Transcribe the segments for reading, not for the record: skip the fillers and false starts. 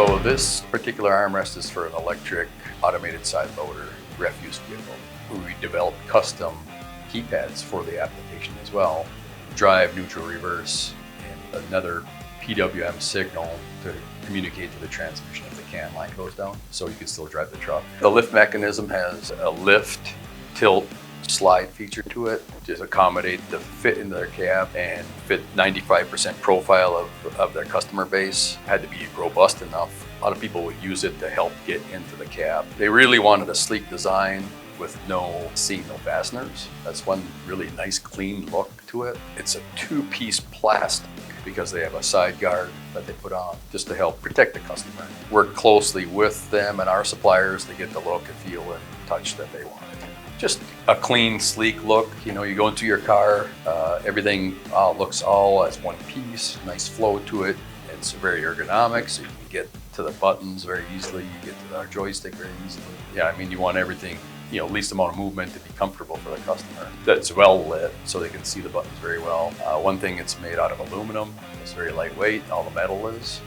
So this particular armrest is for an electric automated side loader refuse vehicle. We developed custom keypads for the application as well. Drive, neutral, reverse, and another PWM signal to communicate to the transmission if the can line goes down, so you can still drive the truck. The lift mechanism has a lift, tilt, slide feature to it to accommodate the fit into their cab and fit 95% profile of their customer base. Had to be robust enough. A lot of people would use it to help get into the cab. They really wanted a sleek design with no seat, no fasteners. That's one really nice clean look to it. It's a two-piece plastic because they have a side guard that they put on just to help protect the customer. Work closely with them and our suppliers to get the look and feel and touch that they wanted. Just a clean, sleek look. You know, you go into your car, everything looks all as one piece, nice flow to it. It's very ergonomic, so you can get to the buttons very easily, you get to our joystick very easily. Yeah, I mean, you want everything, least amount of movement to be comfortable for the customer. That's well lit, so they can see the buttons very well. One thing, it's made out of aluminum. It's very lightweight, all the metal is,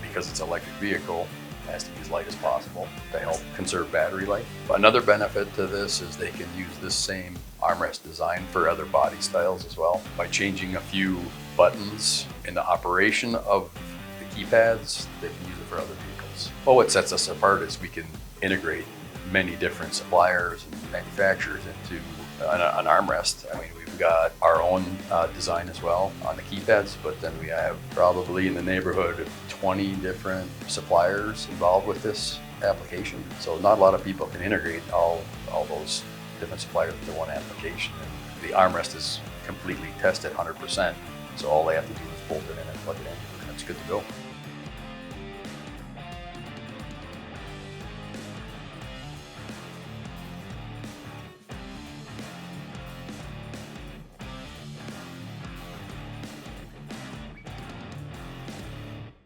because it's an electric vehicle. It has to be as light as possible to help conserve battery life. Another benefit to this is they can use this same armrest design for other body styles as well. By changing a few buttons in the operation of the keypads, they can use it for other vehicles. Well, what sets us apart is we can integrate many different suppliers and manufacturers into an armrest. I mean, we've got our own design as well on the keypads, but then we have probably in the neighborhood of 20 different suppliers involved with this application. So not a lot of people can integrate all those different suppliers into one application. And the armrest is completely tested 100%. So all they have to do is bolt it in and plug it in, and it's good to go.